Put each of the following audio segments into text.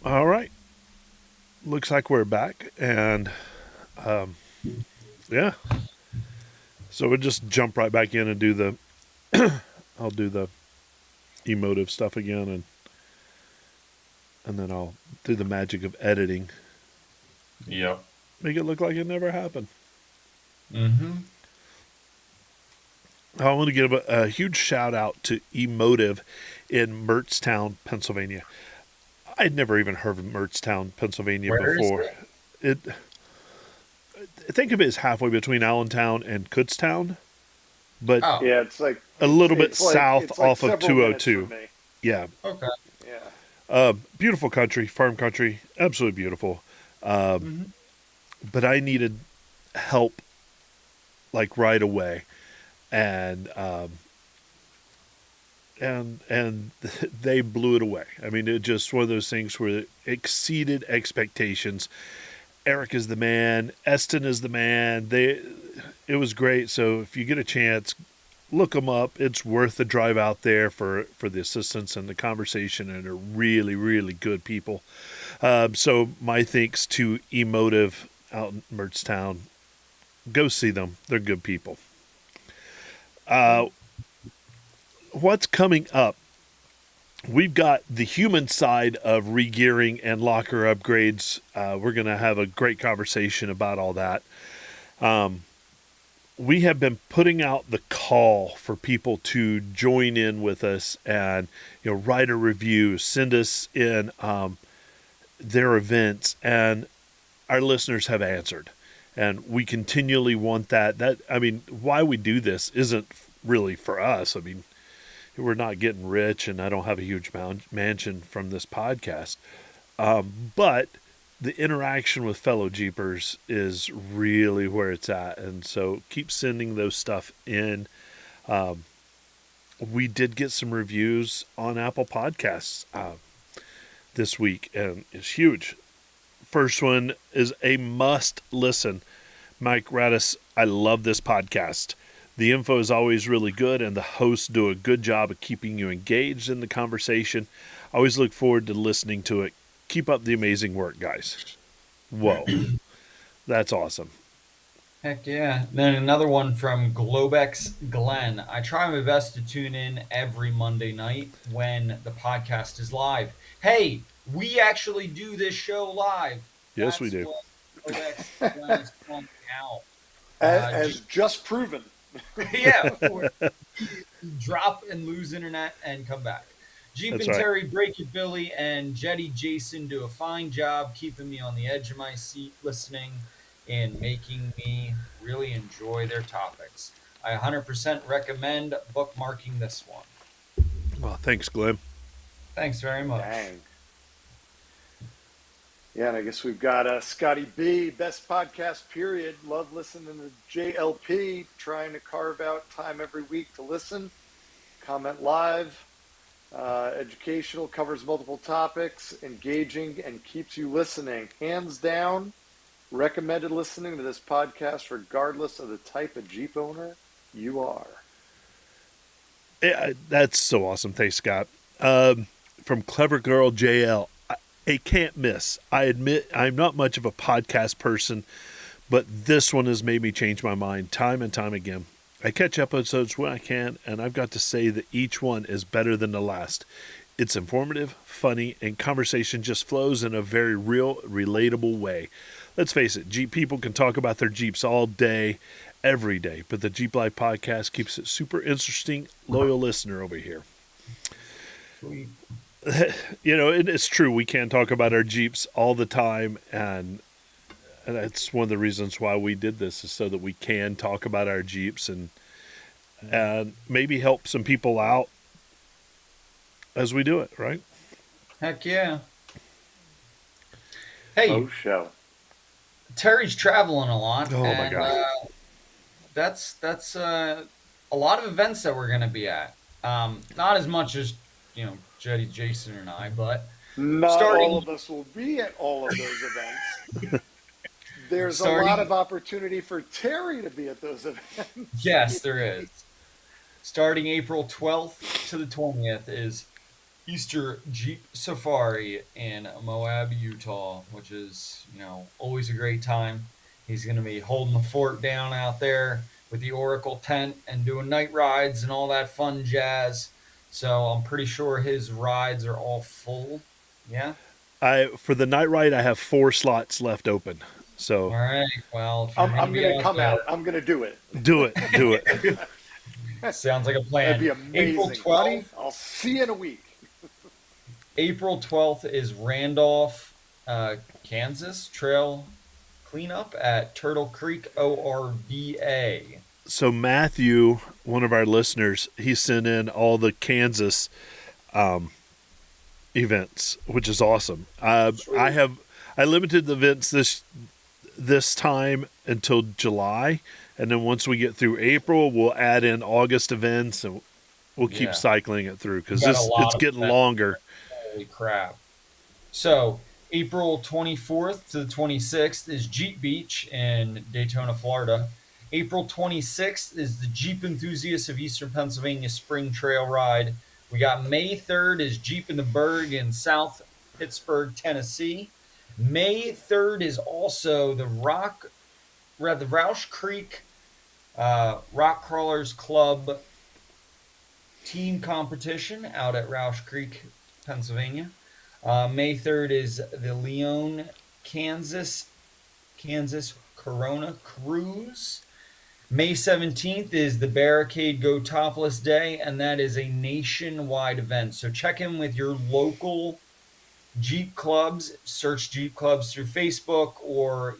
All right. Looks like we're back. And yeah, so we'll just jump right back in and do the, I'll do the emotive stuff again and then I'll do the magic of editing. Yep. Make it look like it never happened. Mm-hmm. I want to give a huge shout out to Emotive in Mertztown, Pennsylvania. I'd never even heard of Mertztown, Pennsylvania Where is before. it? It think of it as halfway between Allentown and Kutztown, but Oh, Yeah, it's like a little bit it's south like off of several minutes from 202. me. Yeah. okay. Yeah. Beautiful country, farm country, absolutely beautiful. Mm-hmm. But I needed help like right away, and and they blew it away. I mean, it just one of those things where it exceeded expectations. Eric is the man. Eston is the man. It was great. So if you get a chance, look them up. It's worth the drive out there for the assistance and the conversation, and they're really really good people. So my thanks to Emotive out in Mertztown. Go see them. They're good people. Uh, what's coming up? We've got the human side of regearing and locker upgrades. We're going to have a great conversation about all that. We have been putting out the call for people to join in with us and write a review, send us in their events, and our listeners have answered, and we continually want that. That I mean, why we do this isn't really for us. I mean, we're not getting rich, and I don't have a huge mansion from this podcast. But the interaction with fellow Jeepers is really where it's at, and so keep sending those stuff in. Um, we did get some reviews on Apple Podcasts this week, and it's huge. First one is a must listen. Mike Radis, I love this podcast. The info is always really good, and the hosts do a good job of keeping you engaged in the conversation. I always look forward to listening to it. Keep up the amazing work, guys. Whoa, that's awesome. Heck yeah. Then another one from Globex Glenn. I try my best to tune in every Monday night when the podcast is live. Hey, we actually do this show live. Yes, we That's do. what Globex Glenn is pointing out. As just proven. Yeah, drop and lose internet and come back. Jeep That's and right. Terry, Break It Billy, and Jetty Jason do a fine job keeping me on the edge of my seat listening and making me really enjoy their topics. I 100% recommend bookmarking this one. Well, thanks, Glenn. Thanks very much. Dang. Yeah, and I guess we've got Scotty B, best podcast, period. Love listening to JLP, trying to carve out time every week to listen. Comment live. Educational, covers multiple topics, engaging, and keeps you listening. Hands down, recommended listening to this podcast regardless of the type of Jeep owner you are. Yeah, that's so awesome. Thanks, Scott. From Clever Girl JL, a can't miss. I admit I'm not much of a podcast person, but this one has made me change my mind time and time again. I catch episodes when I can, and I've got to say that each one is better than the last. It's informative, funny, and conversation just flows in a very real, relatable way. Let's face it, Jeep people can talk about their Jeeps all day, every day, but the Jeep Life podcast keeps it super interesting. Loyal listener over here. Sweet. It's true. We can talk about our Jeeps all the time, and that's one of the reasons why we did this is so that we can talk about our Jeeps and maybe help some people out as we do it, right? Heck yeah. Hey, Oh, show. Terry's traveling a lot, Oh my and god. that's a lot of events that we're going to be at. Not as much as Jetty, Jason, and I, but Not all starting of us will be at all of those events. There's a lot starting. of opportunity for Terry to be at those events. Yes, there is. Starting April 12th to the 20th is Easter Jeep Safari in Moab, Utah, which is, always a great time. He's going to be holding the fort down out there with the Oracle tent and doing night rides and all that fun jazz. So I'm pretty sure his rides are all full. Yeah. For the night ride, I have 4 slots left open. All So right. Well, if you're I'm, going to I'm be gonna out come there, out. I'm gonna do it. do it, do it. sounds like a That'd be plan. April amazing, 12th. buddy. I'll see you in a week. April 12th is Randolph, Kansas Trail cleanup at Turtle Creek ORVA. So Matthew, one of our listeners, he sent in all the Kansas events, which is awesome. I limited the events this time until July, and then once we get through April, we'll add in August events, and we'll keep Yeah. cycling it through because Got a lot it's of getting events. longer. Holy crap. So, April 24th to the 26th is Jeep Beach in Daytona, Florida. April 26th is the Jeep Enthusiasts of Eastern Pennsylvania Spring Trail Ride. We got May 3rd is Jeep in the Berg in South Pittsburgh, Tennessee. May 3rd is also the Roush Creek Rock Crawlers Club team competition out at Roush Creek, Pennsylvania. May 3rd is the Leon, Kansas Corona Cruise. May 17th is the Barricade Go Topless Day, and that is a nationwide event. So check in with your local Jeep clubs, search Jeep clubs through Facebook, or,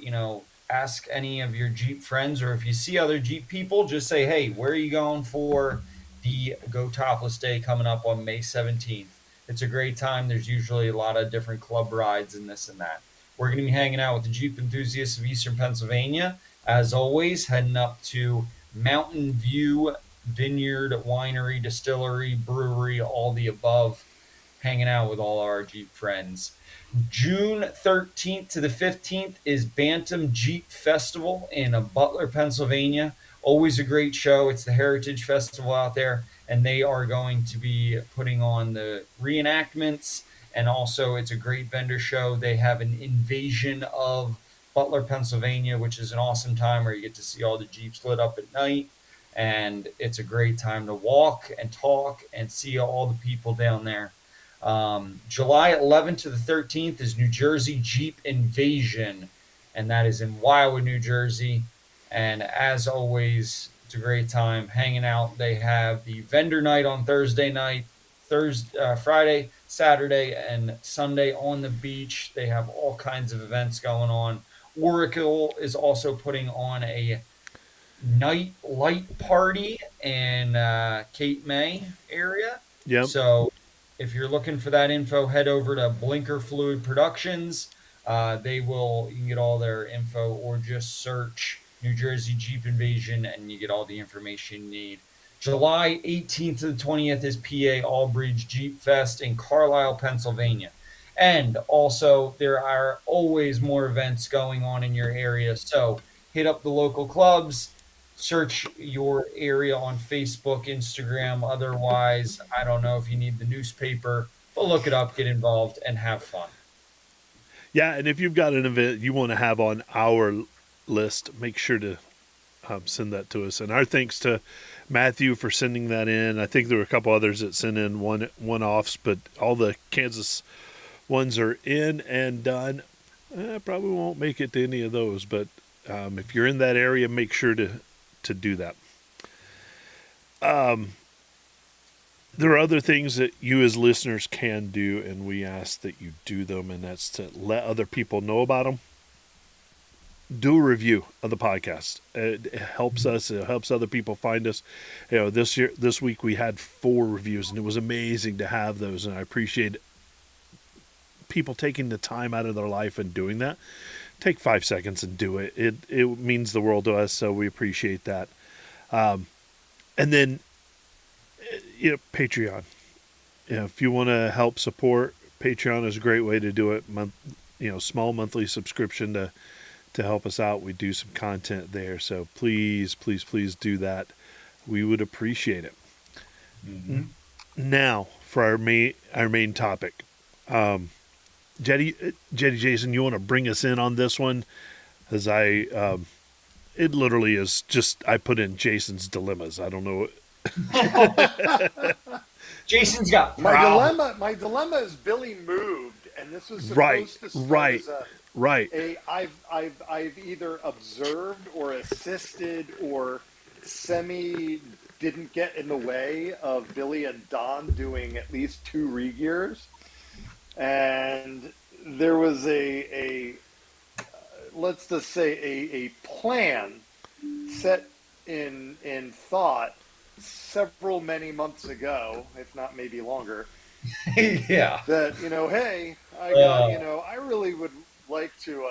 ask any of your Jeep friends, or if you see other Jeep people, just say, hey, where are you going for the Go Topless Day coming up on May 17th? It's a great time. There's usually a lot of different club rides and this and that. We're going to be hanging out with the Jeep Enthusiasts of Eastern Pennsylvania. As always, heading up to Mountain View Vineyard, Winery, Distillery, Brewery, all the above, hanging out with all our Jeep friends. June 13th to the 15th is Bantam Jeep Festival in Butler, Pennsylvania. Always a great show. It's the Heritage Festival out there, and they are going to be putting on the reenactments, and also it's a great vendor show. They have an invasion of Butler, Pennsylvania, which is an awesome time where you get to see all the Jeeps lit up at night, and it's a great time to walk and talk and see all the people down there. July 11th to the 13th is New Jersey Jeep Invasion, and that is in Wildwood, New Jersey. And as always, it's a great time hanging out. They have the vendor night on Thursday night, Friday, Saturday, and Sunday on the beach. They have all kinds of events going on. Oracle is also putting on a night light party in Cape May area. Yep. So if you're looking for that info, head over to Blinker Fluid Productions. You can get all their info, or just search New Jersey Jeep Invasion and you get all the information you need. July 18th to the 20th is PA Allbridge Jeep Fest in Carlisle, Pennsylvania. And also, there are always more events going on in your area. So hit up the local clubs, search your area on Facebook, Instagram. Otherwise, I don't know if you need the newspaper, but look it up, get involved, and have fun. Yeah, and if you've got an event you want to have on our list, make sure to send that to us. And our thanks to Matthew for sending that in. I think there were a couple others that sent in one-offs, but all the Kansas ones are in and done. I probably won't make it to any of those, but if you're in that area, make sure to do that. There are other things that you as listeners can do, and we ask that you do them, and that's to let other people know about them. Do a review of the podcast. It helps us. It helps other people find us. This week we had 4 reviews, and it was amazing to have those, and I appreciate people taking the time out of their life and doing that. Take 5 seconds and do it. It means the world to us, so we appreciate that. And then, Patreon. If you want to help support, Patreon is a great way to do it. Small monthly subscription to help us out. We do some content there, so please do that. We would appreciate it. Mm-hmm. Now, for our main topic. Jetty Jason, you want to bring us in on this one? As it literally is just I put in Jason's dilemmas. I don't know. Jason's got My problems. dilemma is Billy moved, and this was Right, supposed to start right, as right. I've either observed or assisted or semi didn't get in the way of Billy and Don doing at least 2 regears, and there was a let's just say a plan set in thought several many months ago, if not maybe longer, Yeah. that hey, I got Uh, I really would like to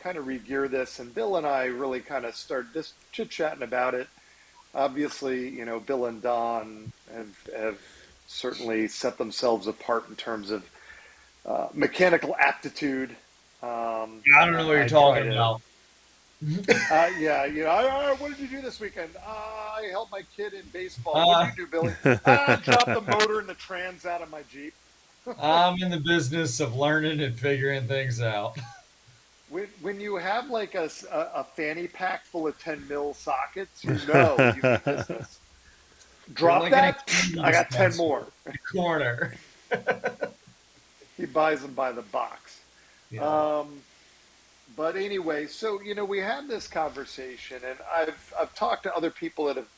kind of regear this, and Bill and I really kind of started just chit chatting about it. Obviously, Bill and Don have certainly set themselves apart in terms of mechanical aptitude. I don't know what you're I try talking to, about. yeah, what did you do this weekend? I helped my kid in baseball. What Uh, did you do, Billy? I dropped the motor and the trans out of my Jeep. I'm in the business of learning and figuring things out. When you have like a fanny pack full of 10 mil sockets, you mean business. You're Drop like an that. candy I got 10 dispenser more. in the corner. He buys them by the box. Yeah. But anyway, so we had this conversation, and I've talked to other people that have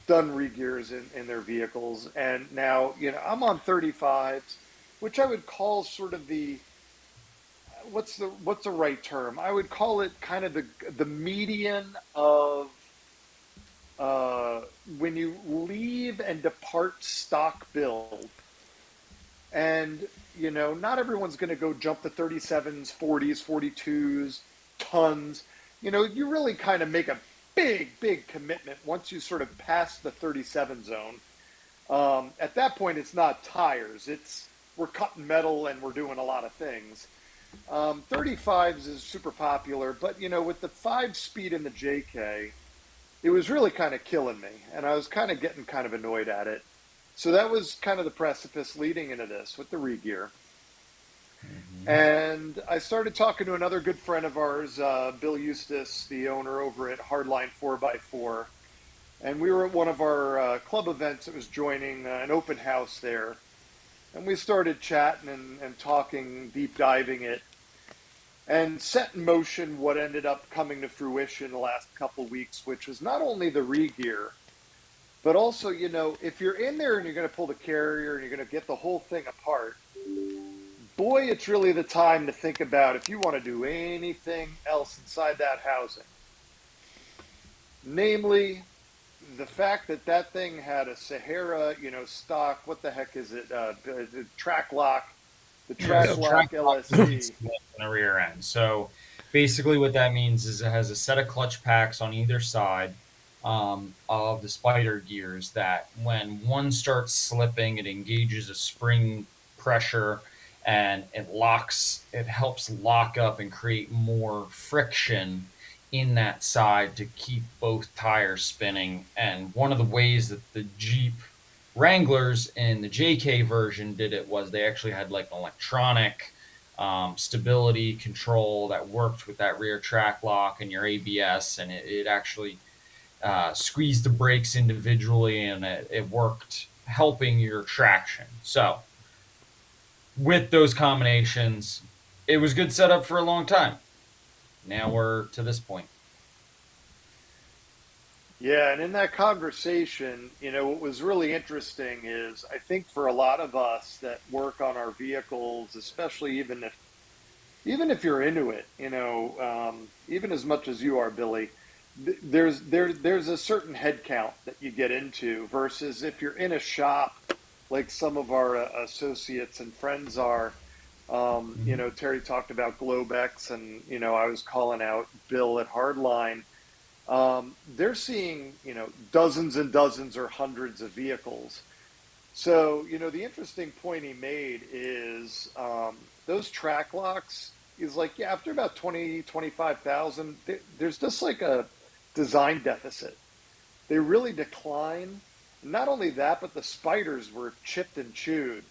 done regears in their vehicles, and now I'm on 35s, which I would call sort of the what's the right term? I would call it kind of the median of uh, when you leave and depart stock build, and not everyone's going to go jump to 37s, 40s, 42s, tons. You really kind of make a big commitment once you sort of pass the 37 zone. At that point, it's not tires; it's we're cutting metal and we're doing a lot of things. 35s is super popular, but with the 5 speed in the JK, it was really kind of killing me, and I was kind of getting kind of annoyed at it. So that was kind of the precipice leading into this with the regear. Mhm. And I started talking to another good friend of ours, Bill Eustace, the owner over at Hardline 4x4. And we were at one of our club events that was joining an open house there. And we started chatting and talking, deep diving it, and set in motion what ended up coming to fruition the last couple of weeks, which was not only the regear, but also, if you're in there and you're going to pull the carrier and you're going to get the whole thing apart, boy, it's really the time to think about if you want to do anything else inside that housing. Namely, the fact that that thing had a Sahara, stock, what the heck is it? The track lock, the Yeah, track so lock track LSD. in the rear end. So basically, what that means is it has a set of clutch packs on either side of the spider gears that when one starts slipping, it engages a spring pressure and it helps lock up and create more friction in that side to keep both tires spinning. And one of the ways that the Jeep Wranglers in the JK version did it was they actually had like an electronic stability control that worked with that rear track lock and your ABS, and it actually squeezed the brakes individually, and it worked helping your traction. So with those combinations, it was good setup for a long time. Now we're to this point. Yeah, and in that conversation, what was really interesting is I think for a lot of us that work on our vehicles, especially even if you're into it, even as much as you are, Billy, there's a certain head count that you get into versus if you're in a shop like some of our associates and friends are. Mhm. Terry talked about Globex, and I was calling out Bill at Hardline. They're seeing dozens and dozens or hundreds of vehicles. So the interesting point he made is those track locks is like, yeah, after about 20, 25,000, there's just like a design deficit. They really decline, Not only that, but the spiders were chipped and chewed.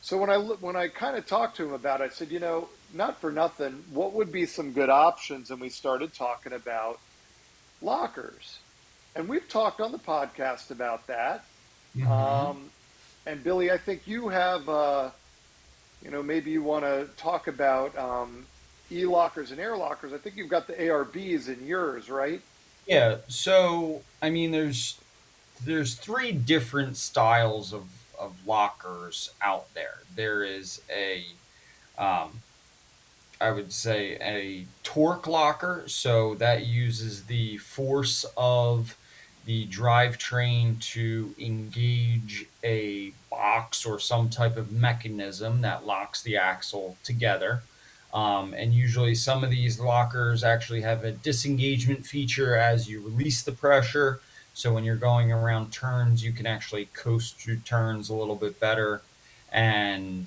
So when I kind of talked to him about it, I said, not for nothing, what would be some good options? And we started talking about lockers, and we've talked on the podcast about that. Mm-hmm. Um, and Billy, I think you have, maybe you want to talk about e-lockers and air lockers. I think you've got the ARBs in yours, right? Yeah. So I mean, there's three different styles of lockers out there. There is um, I would say a torque locker, so that uses the force of the drivetrain to engage a box or some type of mechanism that locks the axle together. And usually, some of these lockers actually have a disengagement feature as you release the pressure. So, when you're going around turns, you can actually coast through turns a little bit better. And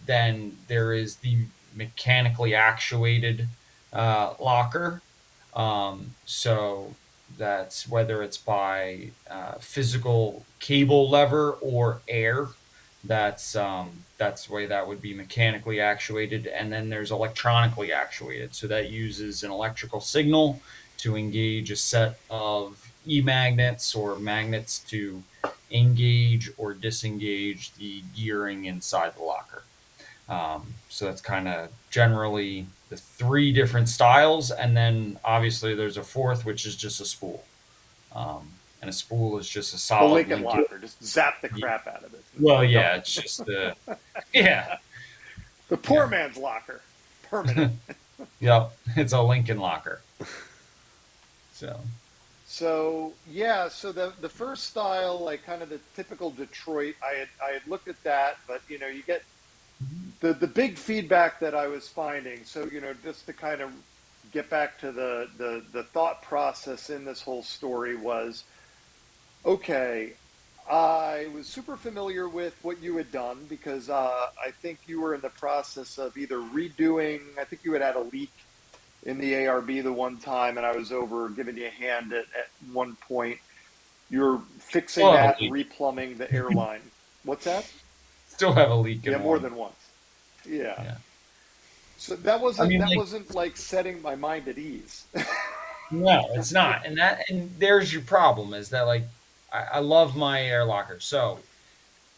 then there is the mechanically actuated locker. So that's whether it's by physical cable lever or air. That's the way that would be mechanically actuated, and then there's electronically actuated. So that uses an electrical signal to engage a set of e-magnets or magnets to engage or disengage the gearing inside the locker. So that's kind of generally the three different styles, and then obviously there's a fourth, which is just a spool. And a spool is just a The solid Lincoln link. Locker, just zap the Yeah. crap out of it. Well, No, yeah, it's just the yeah, the poor yeah, man's locker, permanent. yep. It's a Lincoln locker. So So yeah, so the first style, like kind of the typical Detroit, I had looked at that, but you get the big feedback that I was finding. So just to kind of get back to the thought process in this whole story was, okay, I was super familiar with what you had done because I think you were in the process of either redoing. I think you had a leak in the ARB the one time, and I was over giving you a hand at one point. You're fixing still have a that and leak. replumbing the airline. What's that? Still have a leak Yeah, in more one. than once. Yeah. Yeah. So that I wasn't mean, that like, wasn't like setting my mind at ease. no, it's not. And there's your problem is that like I love my air locker. So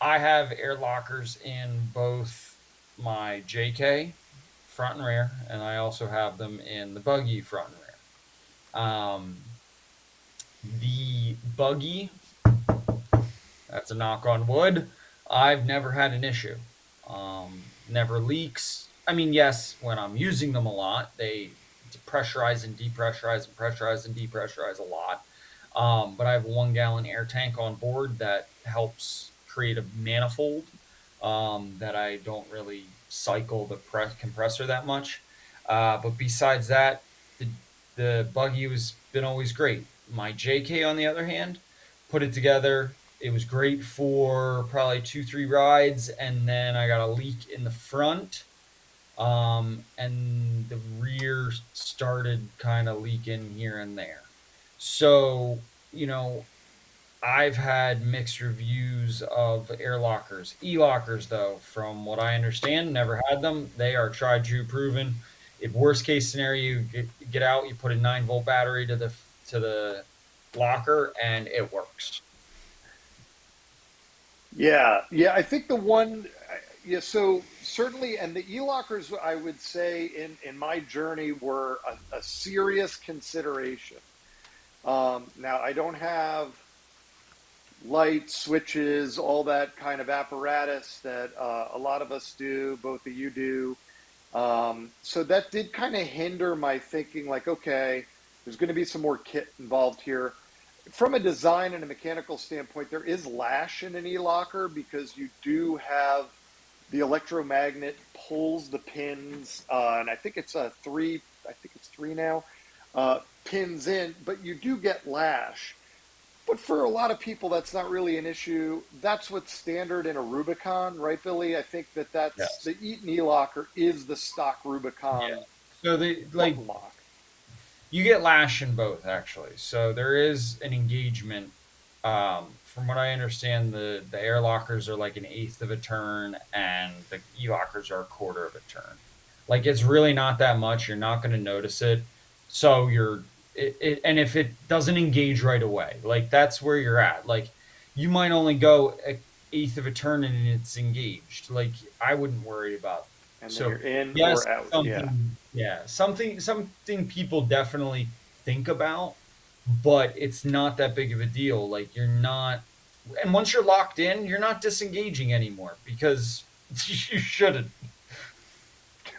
I have air lockers in both my JK front and rear, and I also have them in the buggy front and rear. The buggy, that's a knock on wood. I've never had an issue. Never leaks. I mean, yes, when I'm using them a lot, they pressurize and depressurize and pressurize and depressurize a lot. But I have a 1 gallon air tank on board that helps create a manifold that I don't really cycle the compressor that much. But besides that, the buggy has been always great. My JK, on the other hand, put it together. It was great for probably 2, 3 rides, and then I got a leak in the front, and the rear started kind of leaking here and there. So, you know, I've had mixed reviews of air lockers. E-lockers, though, from what I understand, never had them. They are tried, true, proven. If worst case scenario, you get out, you put a 9-volt battery to the locker, and it works. Yeah, yeah. I think the one, yeah. So certainly, and the e-lockers, I would say, in my journey, were a serious consideration. Now, I don't have lights, switches, all that kind of apparatus that a lot of us do, both of you do. So that did kind of hinder my thinking, like, okay, there's going to be some more kit involved here. From a design and a mechanical standpoint, there is lash in an e-locker because you do have the electromagnet pulls the pins, and I think it's I think it's three now, pins in, but you do get lash. But for a lot of people, that's not really an issue. That's what's standard in a Rubicon, right, Billy? I think that's Yes. the Eaton e-locker is the stock Yeah. Rubicon So they like button lock. you get lash in both actually. So there is an engagement. From what I understand, the air lockers are like an eighth of a turn, and the e lockers are a quarter of a turn. Like it's really not that much. You're not going to notice it. So and if it doesn't engage right away, like that's where you're at. Like you might only go a eighth of a turn and it's engaged. Like I wouldn't worry about. And then you're So in yes, or out. Yeah. something people definitely think about, but it's not that big of a deal. Like you're not, and once you're locked in, you're not disengaging anymore because you shouldn't.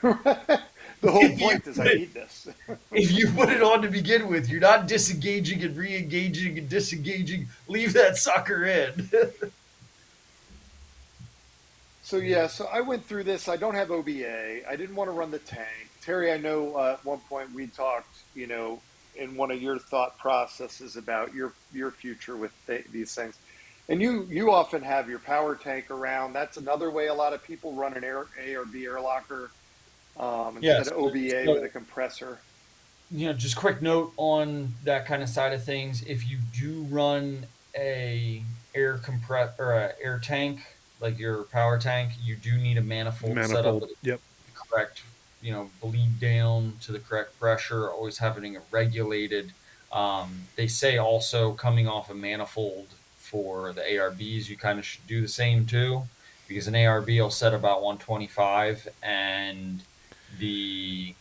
The whole If you point is put I it, need this. if you put it on to begin with, you're not disengaging and re-engaging and disengaging. Leave that sucker in. So yeah, so I went through this. I don't have OBA. I didn't want to run the tank. Terry, I know at one point we talked, in one of your thought processes about your future with these things. And you often have your power tank around. That's another way a lot of people run an A or B air locker instead Yes. of OBA with a So, compressor. just quick note on that kind of side of things. If you do run a air compress or a air tank, like your power tank, you do need a manifold set up Manifold. with Yep. the correct, bleed down to the correct pressure, always having it regulated. They say also coming off a manifold for the ARBs, you kind of should do the same too, because an ARB will set about 125 and the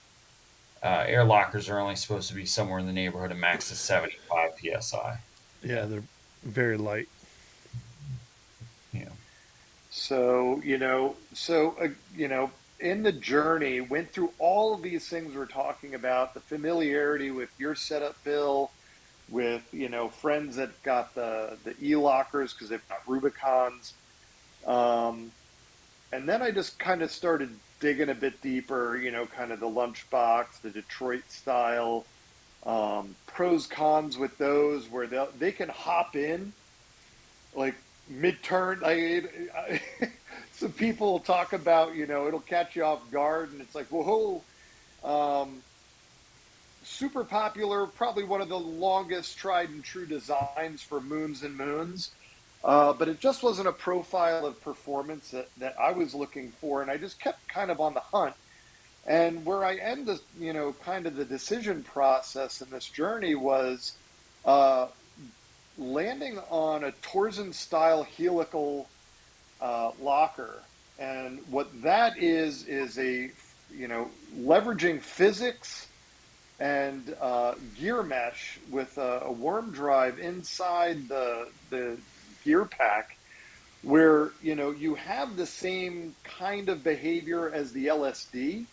air lockers are only supposed to be somewhere in the neighborhood of max of 75 psi. Yeah, they're very light. Yeah. So, in the journey, went through all of these things we're talking about, the familiarity with your setup, Bill, with, friends that got the e-lockers because they've got Rubicons. Um, and then I just kind of started digging a bit deeper, kind of the lunchbox, the Detroit style, pros, cons with those where they can hop in like mid-turn. Some people talk about, it'll catch you off guard, and it's like, whoa. Um, Super popular, probably one of the longest tried and true designs for moons and moons. But it just wasn't a profile of performance that I was looking for, and I just kept kind of on the hunt. And where I end the, kind of the decision process in this journey was uh, landing on a Torsen style helical locker. And what that is a, leveraging physics and gear mesh with a worm drive inside the gear pack, where you have the same kind of behavior as the LSD,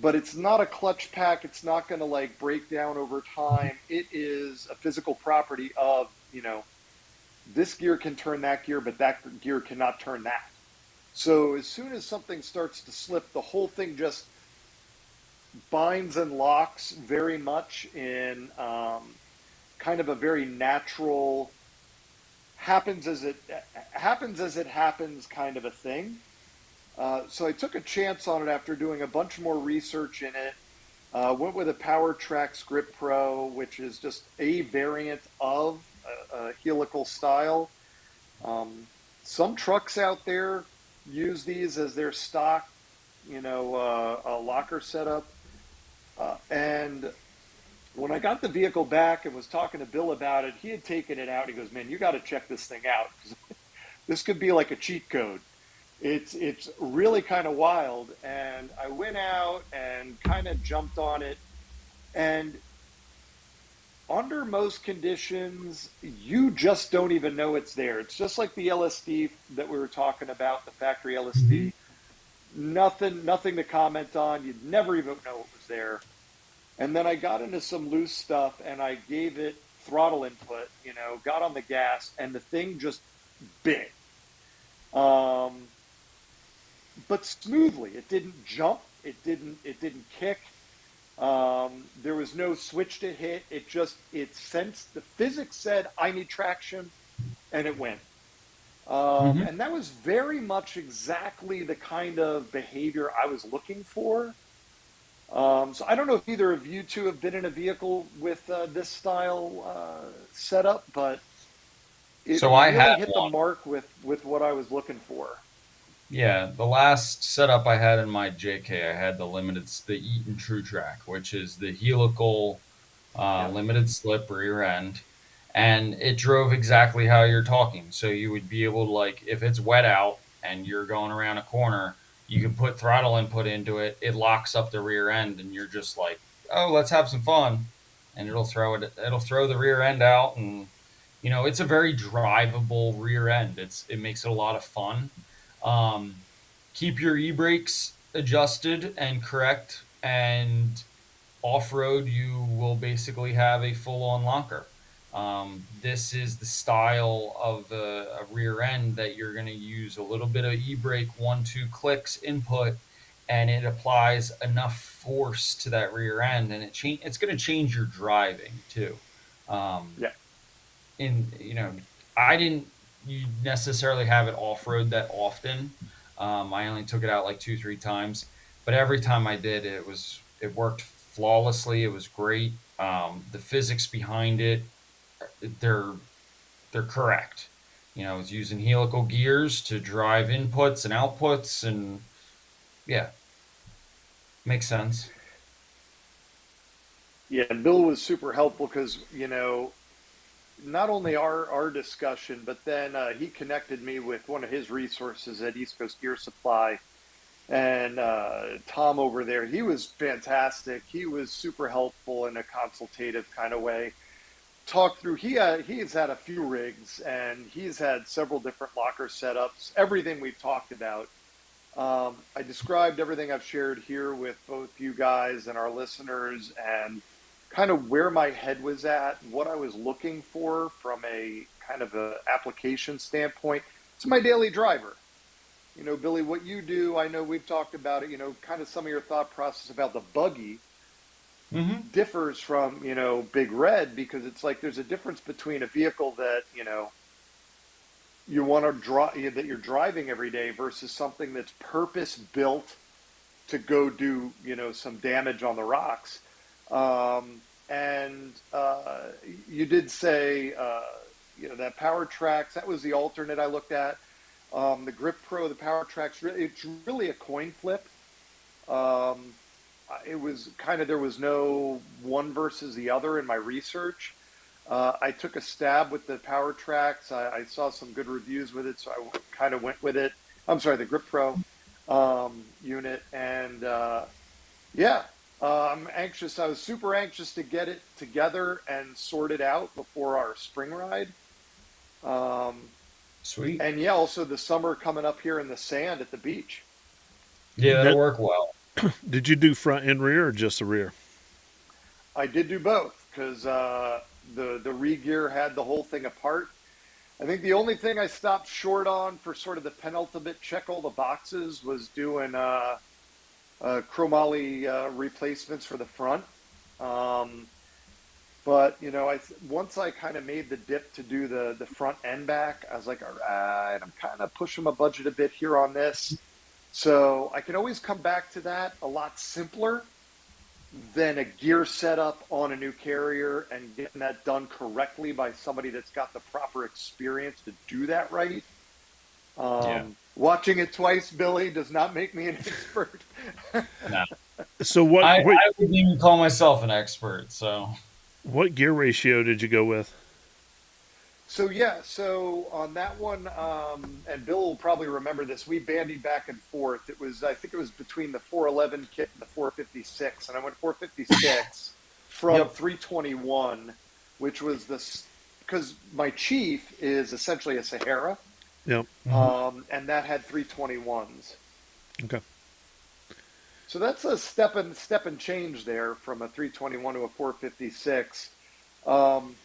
but it's not a clutch pack. It's not going to like break down over time. It is a physical property of, this gear can turn that gear, but that gear cannot turn that. So as soon as something starts to slip, the whole thing just binds and locks very much in kind of a very natural, happens kind of a thing. So I took a chance on it after doing a bunch more research in it. Went with a PowerTrax Grip Pro, which is just a variant of a helical style. Some trucks out there use these as their stock, locker setup. And when I got the vehicle back and was talking to Bill about it, he had taken it out. He goes, "Man, you got to check this thing out. This could be like a cheat code. It's really kind of wild." And I went out and kind of jumped on it. And under most conditions, you just don't even know it's there. It's just like the LSD that we were talking about, the factory Mm-hmm. LSD. Nothing to comment on. You'd never even know it was there. And then I got into some loose stuff and I gave it throttle input, got on the gas, and the thing just bit. Um, but smoothly. It didn't jump. It didn't kick. There was no switch to hit. It sensed, the physics said, I need traction, and it went. Mm-hmm. And that was very much exactly the kind of behavior I was looking for. So I don't know if either of you two have been in a vehicle with this style setup, but it So I really had hit the one. mark with what I was looking for. Yeah, the last setup I had in my JK, I had the Eaton True Track, which is the helical Yep. limited slip rear end, and it drove exactly how you're talking. So you would be able to, like, if it's wet out and you're going around a corner, you can put throttle input into it. It locks up the rear end, and you're just like, oh, let's have some fun, and it'll throw it. It'll throw the rear end out, and it's a very drivable rear end. It makes it a lot of fun. Um, Keep your e-brakes adjusted and correct, and off-road you will basically have a full-on locker. This is the style of a rear end that you're going to use a little bit of e-brake, 1-2 clicks input, and it applies enough force to that rear end, and it's going to change your driving too. um, Yeah. in I didn't necessarily have it off-road that often. I only took it out like 2-3 times, but every time I did, it worked flawlessly. It was great. The physics behind it, they're they're correct. It's using helical gears to drive inputs and outputs, and yeah, makes sense. Yeah, and Bill was super helpful because not only our discussion, but then he connected me with one of his resources at East Coast Gear Supply, and Tom over there. He was fantastic. He was super helpful in a consultative kind of way. Talk through. He has had a few rigs, and he's had several different locker setups. Everything we've talked about. I described everything I've shared here with both you guys and our listeners, and kind of where my head was at, what I was looking for from a kind of a application standpoint. It's my daily driver. Billy, what you do, I know we've talked about it, kind of some of your thought process about the buggy Mm-hmm. differs from, Big Red, because it's like there's a difference between a vehicle that, you want to drive, that you're driving every day, versus something that's purpose built to go do, some damage on the rocks. And you did say, that Power Tracks, that was the alternate I looked at. The Grip Pro, the Power Tracks, it's really a coin flip. Um, it was kind of, there was no one versus the other in my research. I took a stab with the Power Tracks. I saw some good reviews with it, so I kind of went with it. I'm sorry, the Grip Pro unit, and yeah, I'm anxious. I was super anxious to get it together and sorted out before our spring ride. Um, Sweet. and yeah, also the summer coming up here in the sand at the beach. Yeah, that'll That work well. did you do front and rear or just the rear? I did do both because the re-gear had the whole thing apart. I think the only thing I stopped short on for sort of the penultimate check all the boxes was doing chromoly replacements for the front. Um, but once I kind of made the dip to do the front end back, I was like, all right, I'm kind of pushing my budget a bit here on this. So I can always come back to that a lot simpler than a gear setup on a new carrier and getting that done correctly by somebody that's got the proper experience to do that right. Yeah. Watching it twice, Billy, does not make me an expert. No. So I wouldn't even call myself an expert, so. what gear ratio did you go with? So yeah, so on that one, and Bill will probably remember this. We bandied back and forth. I think it was between the 411 kit and the 456, and I went 456 from Yep. 321, which was because my Chief is essentially a Sahara, Yep. and that had 321s. Okay. So that's a step and change there from a 321 to a 456. Um,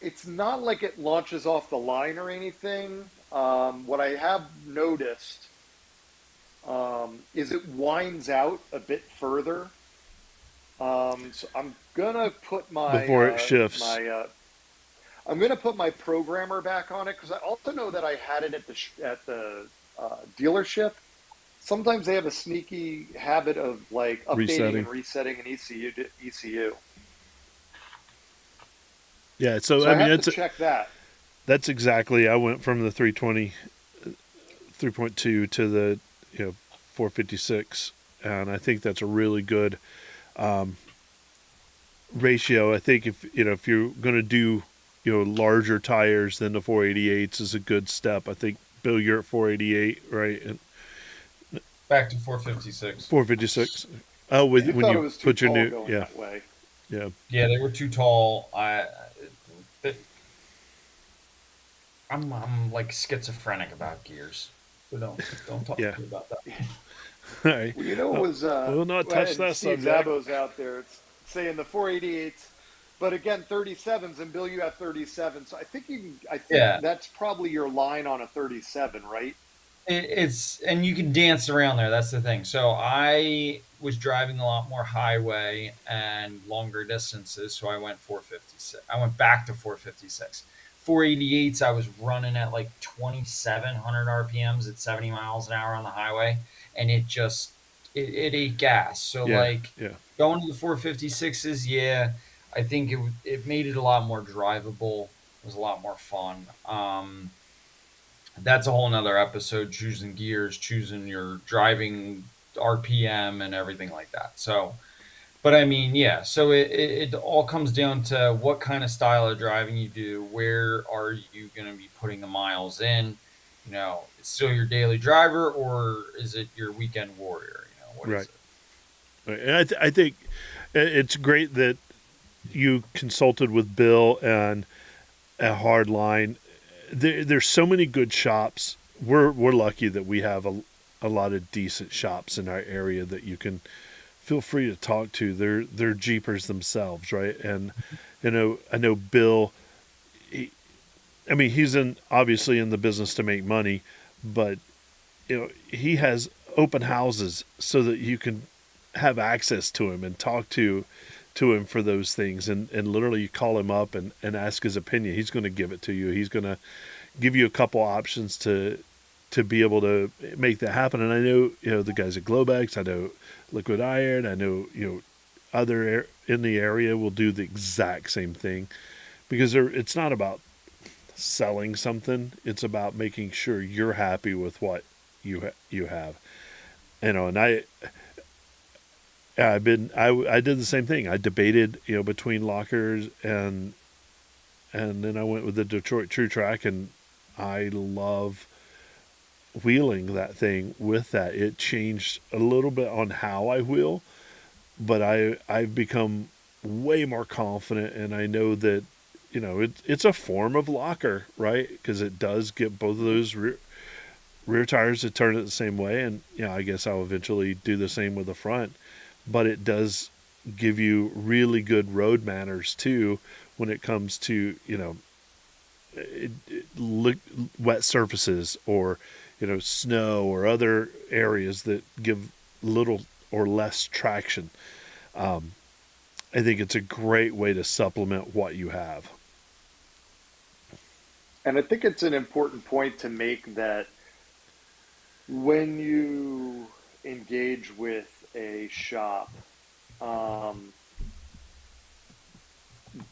it's not like it launches off the line or anything. What I have noticed is it winds out a bit further. So I'm gonna put Before it shifts. I'm gonna put my programmer back on it, because I also know that I had it at the dealership. Sometimes they have a sneaky habit of like updating Resetting. and resetting an ECU. Yeah. So, So I I mean, have it's to check that. that's exactly. I went from the 320 3.2 to the 456, and I think that's a really good ratio. I think if you're going to do larger tires, then the 488s is a good step. I think Bill, you're at 488, right? And Back to 456. 456. Oh, You when thought it you was too put your tall new, going yeah, that way. yeah, Yeah, they were too tall. Th- I'm like schizophrenic about gears. So don't talk yeah. to me about that. All right. Well, you know, it Oh, was we'll not touch and that Steve subject. Zabo's out there. It's saying the 488s, but again 37s, and Bill, you have 37. So I think you can. I think Yeah, that's probably your line on a 37, right? it's and you can dance around there. That's the thing. So I was driving a lot more highway and longer distances, so I went 456. I went back to 456. 488s, I was running at like 2,700 RPMs at 70 miles an hour on the highway, and it ate gas. So Yeah, like yeah, going to the 456s, yeah, I think it made it a lot more drivable. It was a lot more fun. That's a whole nother episode, choosing gears, choosing your driving RPM and everything like that. So, but I mean, yeah, so it all comes down to what kind of style of driving you do. Where are you going to be putting the miles in? It's still your daily driver, or is it your weekend warrior? What is right. it? Right. And I think it's great that you consulted with Bill and a hard line. There's so many good shops. We're lucky that we have a lot of decent shops in our area that you can feel free to talk to. They're Jeepers themselves, right? And I know Bill. He, I mean, he's obviously in the business to make money, but he has open houses so that you can have access to him and talk to him for those things, and literally you call him up and ask his opinion. He's going to give it to you. He's going to give you a couple options to be able to make that happen. And I know the guys at Globex, I know Liquid Iron, I know other in the area will do the exact same thing, because it's not about selling something. It's about making sure you're happy with what you have. And I did the same thing. I debated between lockers and then I went with the Detroit True Track, and I love wheeling that thing with that. It changed a little bit on how I wheel, but I've become way more confident, and I know that it's a form of locker, right? Because it does get both of those rear tires to turn it the same way, and I guess I'll eventually do the same with the front. But it does give you really good road manners too when it comes to wet surfaces, or snow, or other areas that give little or less traction. I think it's a great way to supplement what you have. And I think it's an important point to make that when you engage with a shop, um,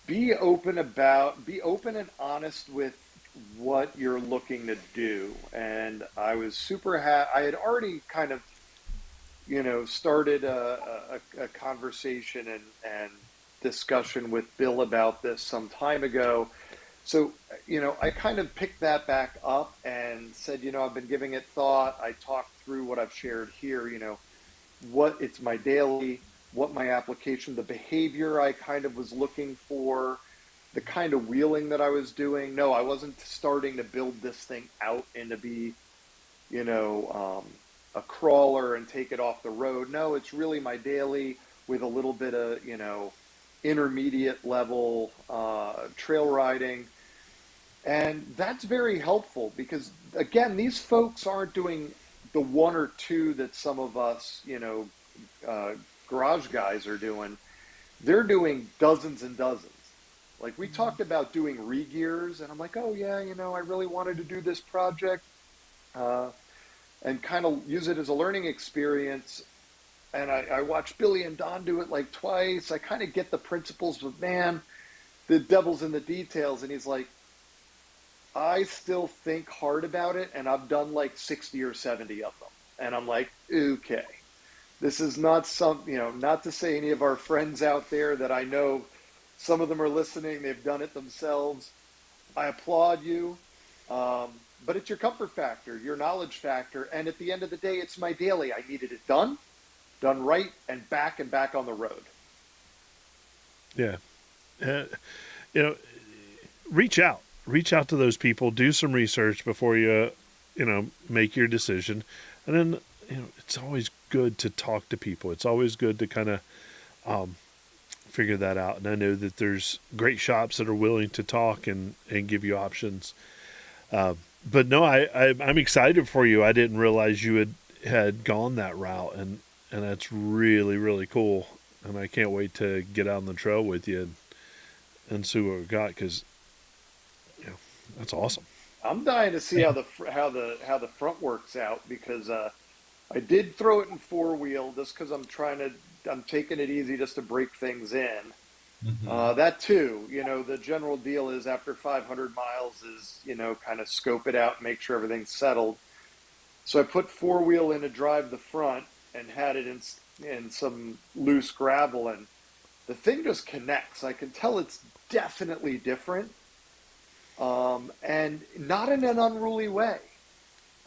be open and honest with what you're looking to do. And I was I had already kind of started a conversation and discussion with Bill about this some time ago. So, I kind of picked that back up and said, I've been giving it thought. I talked through what I've shared here, what it's my daily, what my application, the behavior I kind of was looking for, the kind of wheeling that I was doing. No, I wasn't starting to build this thing out and to be, you know, a crawler and take it off the road. No, it's really my daily with a little bit of, intermediate level trail riding. And that's very helpful because, again, these folks aren't doing the one or two that some of us, garage guys are doing. They're doing dozens and dozens. Like we talked about doing re-gears, and I'm like, oh yeah, I really wanted to do this project uh, and kind of use it as a learning experience. And I watched Billy and Don do it like twice. I kind of get the principles, but man, the devil's in the details. And he's like, I still think hard about it, and I've done like 60 or 70 of them. And I'm like, okay, this is not not to say any of our friends out there that I know, some of them are listening, they've done it themselves. I applaud you. But it's your comfort factor, your knowledge factor. And at the end of the day, it's my daily. I needed it done right, and back on the road. Yeah. Uh, you know, reach out to those people, do some research before you make your decision. And then, it's always good to talk to people. It's always good to kind of figure that out. And I know that there's great shops that are willing to talk and give you options. But no, I'm excited for you. I didn't realize you had gone that route, and that's really, really cool. And I can't wait to get out on the trail with you and see what we got, because that's awesome. I'm dying to see how the front works out, because I did throw it in four wheel just because I'm taking it easy just to break things in. Mm-hmm. That too, the general deal is after 500 miles is, kind of scope it out, make sure everything's settled. So I put four wheel in to drive the front and had it in some loose gravel, and the thing just connects. I can tell it's definitely different, and not in an unruly way.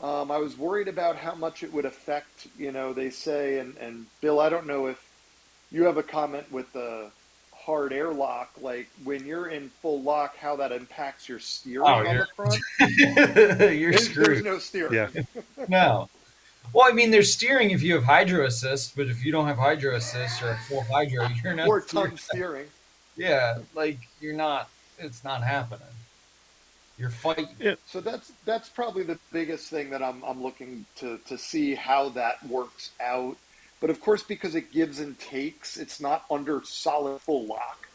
I was worried about how much it would affect, they say, and Bill, I don't know if you have a comment with the hard airlock, like when you're in full lock, how that impacts your steering on the front. There's no steering. Yeah. No. Well, I mean, there's steering if you have hydro assist, but if you don't have hydro assist or full hydro, you're not 4-ton steering. Yeah, like it's not happening. You're fighting. Yeah. So that's probably the biggest thing that I'm looking to see how that works out. But of course, because it gives and takes, it's not under solid full lock.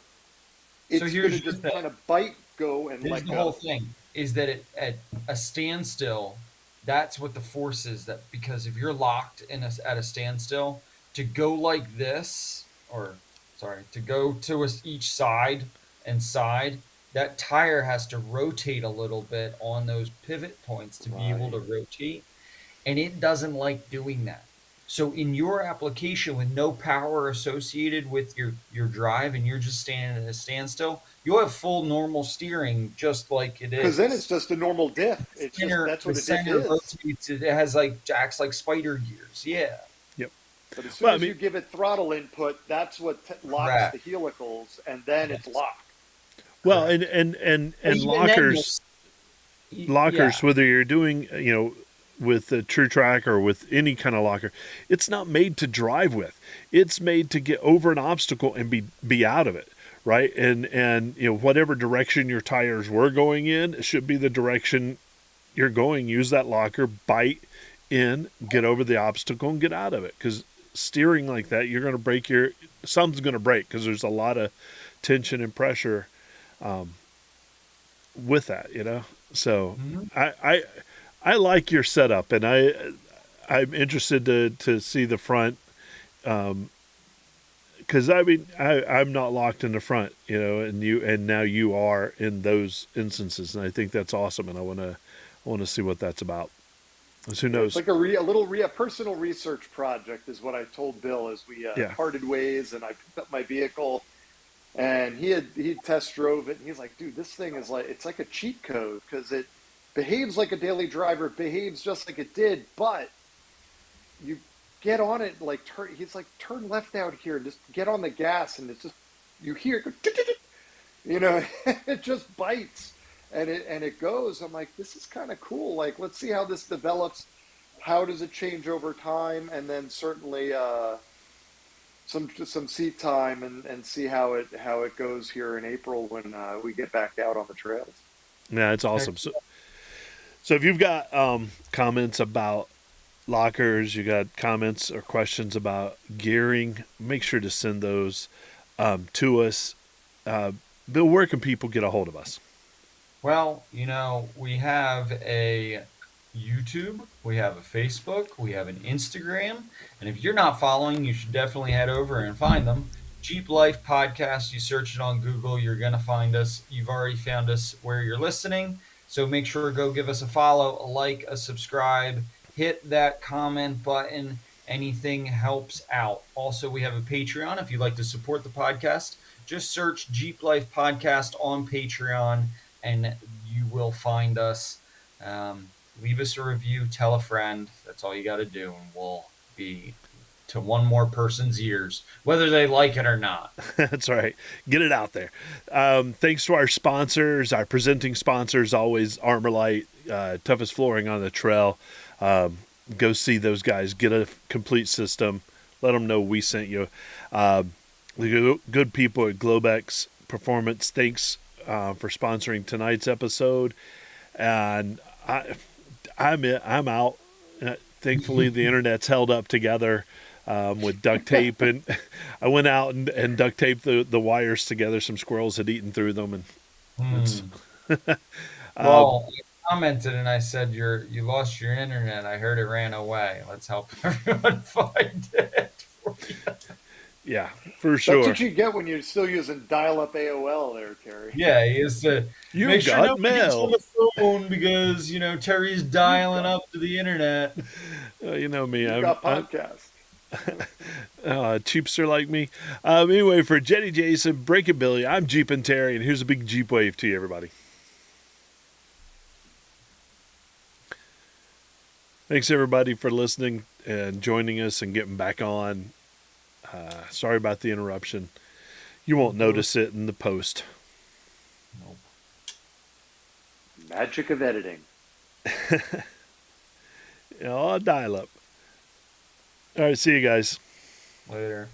It's So going here's to the just thing. kind of bite, go, and Here's let the go. whole thing is that at a standstill, that's what the force is. That because if you're locked at a standstill, to go like this, or sorry, to go to each side and side, that tire has to rotate a little bit on those pivot points to be able to Right. rotate, and it doesn't like doing that. So in your application with no power associated with your drive and you're just standing at a standstill, you'll have full normal steering just like it Because then it's is. just a normal diff. It's just that's The what a diff center is. rotates. It has like jacks like spider gears. Yeah, Yep. But as soon Well, I as you mean, give it throttle input, that's what locks the correct. helicals, and then it's Yes, locked. well, correct. But and even then, yeah, lockers, whether you're doing, with the True Track or with any kind of locker, it's not made to drive with. It's made to get over an obstacle and be out of it, right? And whatever direction your tires were going in, it should be the direction you're going. Use that locker, bite in, get over the obstacle, and get out of it. Because steering like that, you're going to something's going to break, because there's a lot of tension and pressure with that. So mhm. I like your setup, and I'm interested to see the front, because I mean I'm not locked in the front, and now you are in those instances, and I think that's awesome, and I want to see what that's about. 'Cause who It's knows? like a personal research project, is what I told Bill as we Yeah, parted ways, and I picked up my vehicle, and he test drove it, and he's like, dude, this thing is like, it's like a cheat code, because it behaves like a daily driver, behaves just like it did, but you get on it, like he's like, turn left out here and just get on the gas, and it's just, you hear it go, it just bites, and it goes. I'm like, this is kind of cool. Like, let's see how this develops. How does it change over time? And then certainly some seat time, and see how it goes here in April when we get back out on the trails. yeah, it's awesome. So if you've got comments about lockers, you got comments or questions about gearing, make sure to send those to us. Bill, where can people get a hold of us? Well, we have a YouTube, we have a Facebook, we have an Instagram, and if you're not following, you should definitely head over and find them. Jeep Life Podcast, you search it on Google, you're going to find us. You've already found us where you're listening. So make sure to go give us a follow, a like, a subscribe, hit that comment button. Anything helps out. Also, we have a Patreon. If you'd like to support the podcast, just search Jeep Life Podcast on Patreon and you will find us. Leave us a review, tell a friend. That's all you got to do, and we'll be to one more person's ears, whether they like it or not. That's right. Get it out there. Thanks to our sponsors, our presenting sponsors, always Armorlight, toughest flooring on the trail. Go see those guys. Get a complete system. Let them know we sent you. The good people at Globex Performance, thanks for sponsoring tonight's episode. And I'm out. Thankfully, the internet's held up together. With duct tape, and I went out and duct taped the wires together. Some squirrels had eaten through them, and Well, I commented and I said, you lost your internet. I heard it ran away. Let's help everyone find it for you. Yeah, for That's sure. what you get when you're still using dial-up AOL there, Terry. Yeah, he is to You make sure got nobody gets mail. on the phone because Terry's dialing up to the internet. You know me. You I'm got podcast. cheapster like me. Anyway, for Jetty Jason, Breaking Billy, I'm Jeep and Terry, and here's a big Jeep wave to you, everybody. Thanks, everybody, for listening and joining us and getting back on. Sorry about the interruption. You won't notice it in the post. Nope. Magic of editing. Dial up. All right, see you guys. Later.